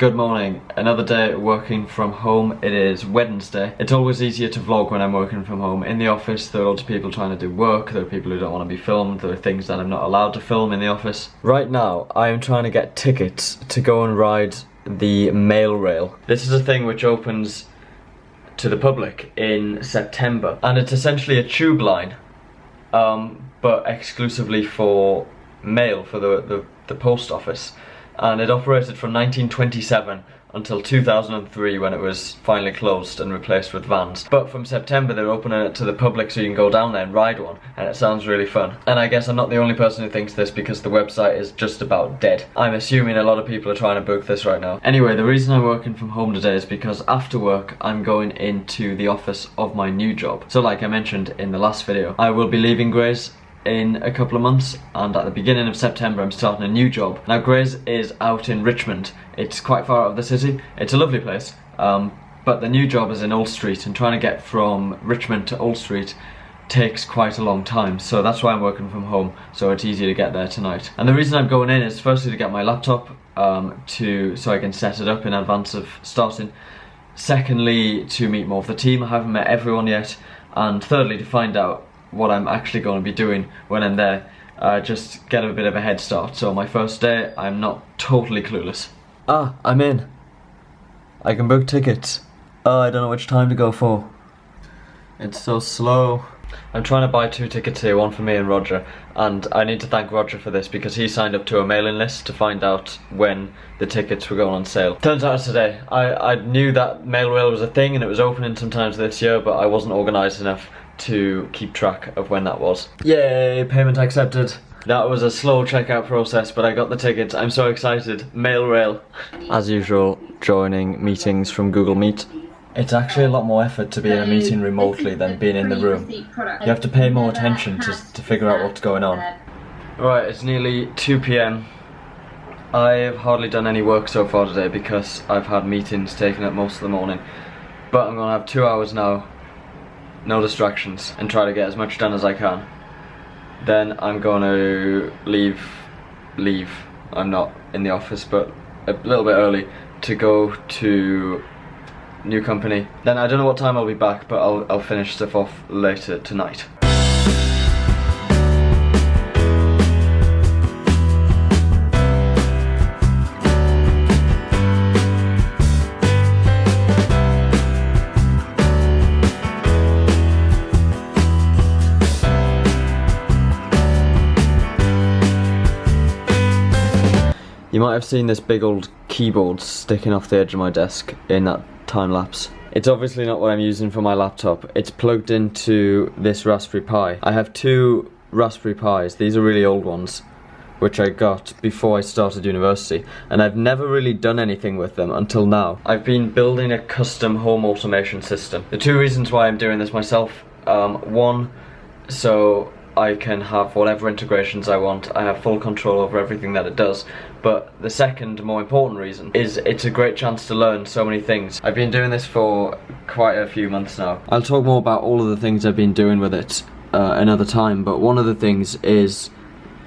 Good morning. Another day working from home. It is Wednesday. It's always easier to vlog when I'm working from home. In the office there are lots of people trying to do work, there are people who don't want to be filmed, there are things that I'm not allowed to film in the office. Right now I am trying to get tickets to go and ride the mail rail. This is a thing which opens to the public in September and it's essentially a tube line, but exclusively for mail, for the post office. And it operated from 1927 until 2003 when it was finally closed and replaced with vans. But from September they're opening it to the public so you can go down there and ride one, and it sounds really fun. And I guess I'm not the only person who thinks this because the website is just about dead. I'm assuming a lot of people are trying to book this right now. Anyway, the reason I'm working from home today is because after work I'm going into the office of my new job. So like I mentioned in the last video, I will be leaving Grays in a couple of months, and at the beginning of September I'm starting a new job. Now Grays is out in Richmond. It's quite far out of the city. It's a lovely place, but the new job is in Old Street, and trying to get from Richmond to Old Street takes quite a long time, so that's why I'm working from home, so it's easier to get there tonight. And the reason I'm going in is firstly to get my laptop so I can set it up in advance of starting. Secondly, to meet more of the team. I haven't met everyone yet. And thirdly, to find out what I'm actually going to be doing when I'm there, just get a bit of a head start. So my first day, I'm not totally clueless. Ah, I'm in. I can book tickets. Oh, I don't know which time to go for. It's so slow. I'm trying to buy 2 tickets here, one for me and Roger, and I need to thank Roger for this because he signed up to a mailing list to find out when the tickets were going on sale. Turns out it's today. I knew that mail rail was a thing and it was opening sometimes this year, but I wasn't organised enough to keep track of when that was. Yay, payment accepted. That was a slow checkout process, but I got the tickets. I'm so excited. Mail rail. As usual, joining meetings from Google Meet. It's actually a lot more effort to be in a meeting remotely than being in the room. You have to pay more attention to figure out what's going on. Right, it's nearly 2 PM. I've hardly done any work so far today because I've had meetings taking up most of the morning. But I'm gonna have 2 hours now, no distractions, and try to get as much done as I can. Then I'm gonna leave. I'm not in the office, but a little bit early to go to new company. Then I don't know what time I'll be back, but I'll finish stuff off later tonight. You might have seen this big old keyboard sticking off the edge of my desk in that time lapse. It's obviously not what I'm using for my laptop. It's plugged into this Raspberry Pi. I have 2 Raspberry Pis. These are really old ones, which I got before I started university, and I've never really done anything with them until now. I've been building a custom home automation system. The 2 reasons why I'm doing this myself, one, so I can have whatever integrations I want. I have full control over everything that it does. But the second, more important reason is it's a great chance to learn so many things. I've been doing this for quite a few months now. I'll talk more about all of the things I've been doing with it another time, but one of the things is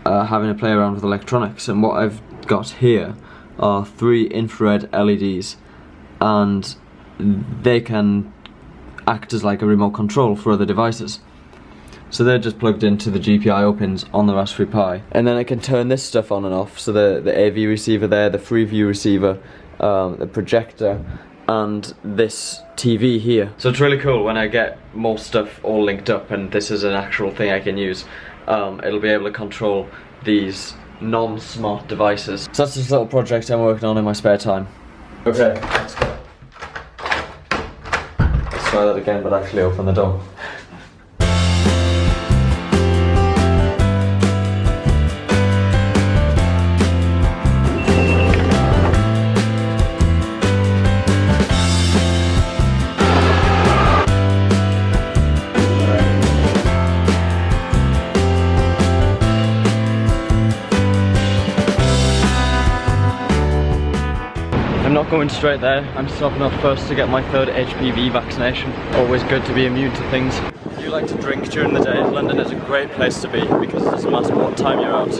having a play around with electronics, and what I've got here are 3 infrared LEDs, and they can act as like a remote control for other devices. So they're just plugged into the GPIO pins on the Raspberry Pi, and then I can turn this stuff on and off. So the AV receiver there, the Freeview receiver, the projector, and this TV here. So it's really cool when I get more stuff all linked up and this is an actual thing I can use. It'll be able to control these non-smart devices. So that's this little project I'm working on in my spare time. Okay, let's go. Let's try that again, but actually open the door. I'm not going straight there. I'm stopping off first to get my 3rd HPV vaccination. Always good to be immune to things. If you like to drink during the day, London is a great place to be because it doesn't matter what time you're out.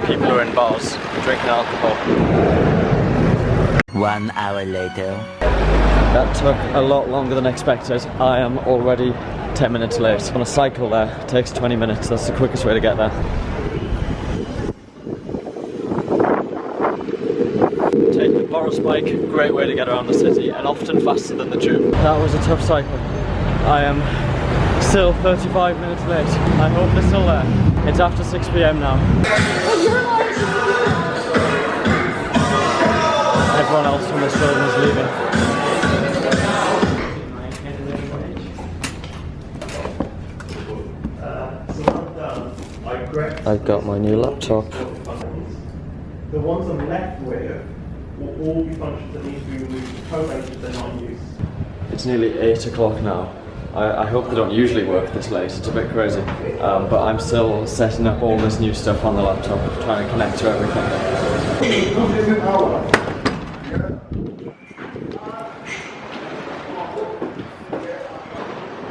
People are in bars drinking alcohol. 1 hour later. That took a lot longer than expected. I am already 10 minutes late. On a cycle there, it takes 20 minutes. That's the quickest way to get there. Take the Boris bike, great way to get around the city, and often faster than the tube. That was a tough cycle. I am still 35 minutes late. I hope they're still there. It's after 6 PM now. Everyone else from this building is leaving. I've got my new laptop. The ones on the left where will all be functions that need to be removed, collated if they're not in use. It's nearly 8 o'clock now. I hope they don't usually work this late, it's a bit crazy. But I'm still setting up all this new stuff on the laptop, trying to connect to everything.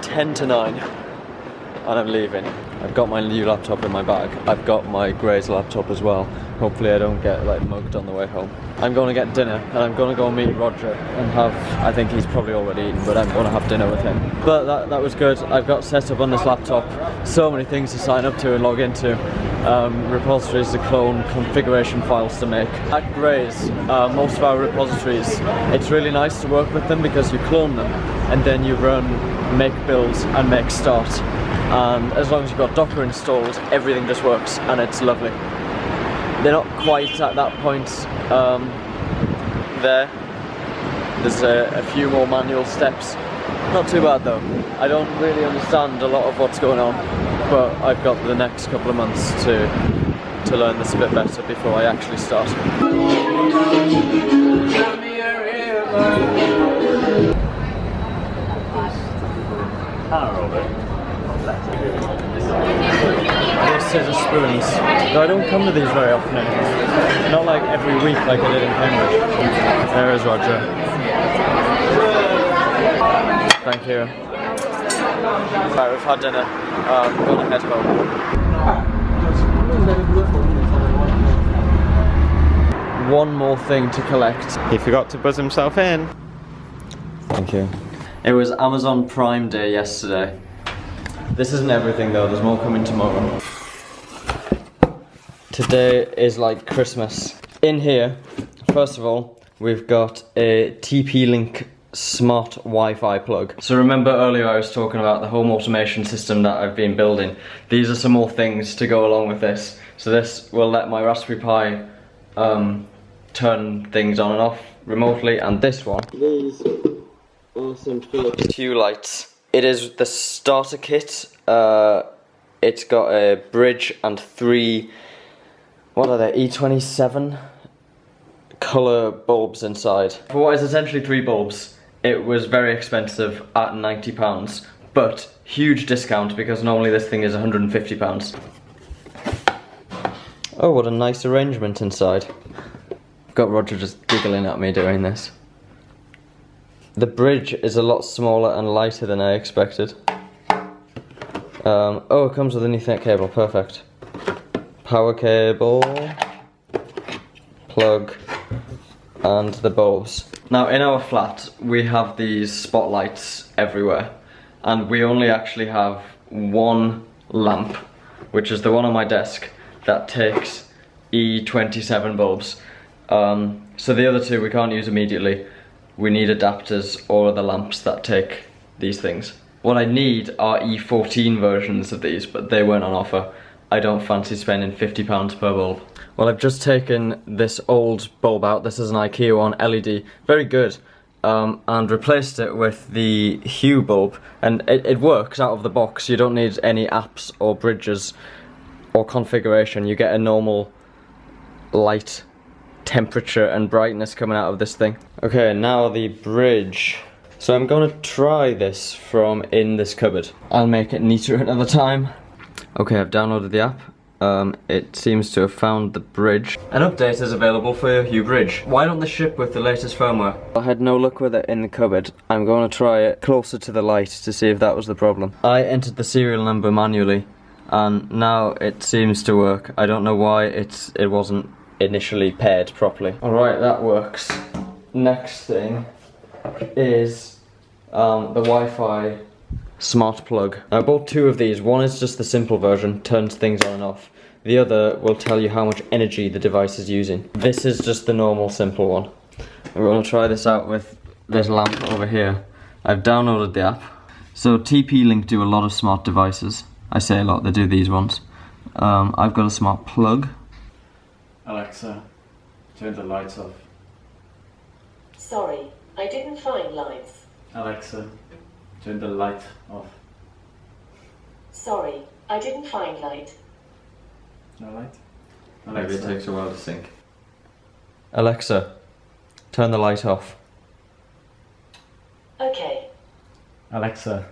10 to 9, and I'm leaving. I've got my new laptop in my bag. I've got my Gray's laptop as well. Hopefully I don't get like mugged on the way home. I'm going to get dinner and I'm going to go meet Rodri and have, I think he's probably already eaten, but I'm going to have dinner with him. But that was good. I've got set up on this laptop so many things to sign up to and log into. Repositories to clone, configuration files to make. At Gray's, most of our repositories, it's really nice to work with them because you clone them and then you run make builds and make start. And as long as you've got Docker installed, everything just works and it's lovely. They're not quite at that point there. There's a few more manual steps. Not too bad though. I don't really understand a lot of what's going on, but I've got the next couple of months to learn this a bit better before I actually start. These scissor spoons. Though I don't come to these very often anymore. Not like every week like I did in Cambridge. There is Roger. Thank you. Right, we've had dinner. I'm gonna head home. One more thing to collect. He forgot to buzz himself in. Thank you. It was Amazon Prime Day yesterday. This isn't everything though, there's more coming tomorrow. Today is like Christmas. In here, first of all, we've got a TP-Link smart Wi-Fi plug. So remember earlier I was talking about the home automation system that I've been building. These are some more things to go along with this. So this will let my Raspberry Pi turn things on and off remotely, and this one. These are some Philips Hue lights. It is the starter kit. It's got a bridge and 3, what are they, E27 colour bulbs inside. For what is essentially 3 bulbs, it was very expensive at £90, but huge discount because normally this thing is £150. Oh, what a nice arrangement inside. I've got Roger just giggling at me doing this. The bridge is a lot smaller and lighter than I expected. Oh, it comes with an Ethernet cable, perfect. Power cable, plug, and the bulbs. Now in our flat, we have these spotlights everywhere, and we only actually have one lamp, which is the one on my desk, that takes E27 bulbs. So the other two we can't use immediately. We need adapters or other lamps that take these things. What I need are E14 versions of these, but they weren't on offer. I don't fancy spending £50 per bulb. Well, I've just taken this old bulb out. This is an IKEA one, LED, very good, and replaced it with the Hue bulb, and it works out of the box. You don't need any apps or bridges or configuration. You get a normal light temperature and brightness coming out of this thing. Okay, now the bridge. So I'm gonna try this from in this cupboard. I'll make it neater another time. Okay, I've downloaded the app. It seems to have found the bridge. An update is available for your Hue bridge. Why don't they ship with the latest firmware? I had no luck with it in the cupboard. I'm gonna try it closer to the light to see if that was the problem. I entered the serial number manually, and now it seems to work. I don't know why it wasn't initially paired properly. Alright, that works. next thing is the Wi-Fi smart plug. I bought two of these. One is just the simple version, turns things on and off. The other will tell you how much energy the device is using. This is just the normal simple one. We're going to try this out with this lamp over here. I've downloaded the app. So TP-Link do a lot of smart devices. I say a lot, they do these ones. I've got a smart plug. Alexa, turn the lights off. Sorry, I didn't find lights. Alexa, turn the light off. Sorry, I didn't find light. No light? Maybe it takes a while to sync. Alexa, turn the light off. Okay. Alexa,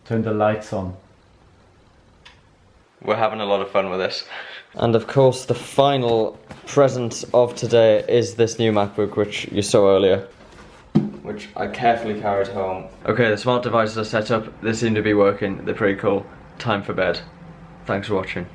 turn the lights on. We're having a lot of fun with this. And of course the final present of today is this new MacBook which you saw earlier, which I carefully carried home. Okay, the smart devices are set up, they seem to be working, they're pretty cool. Time for bed. Thanks for watching.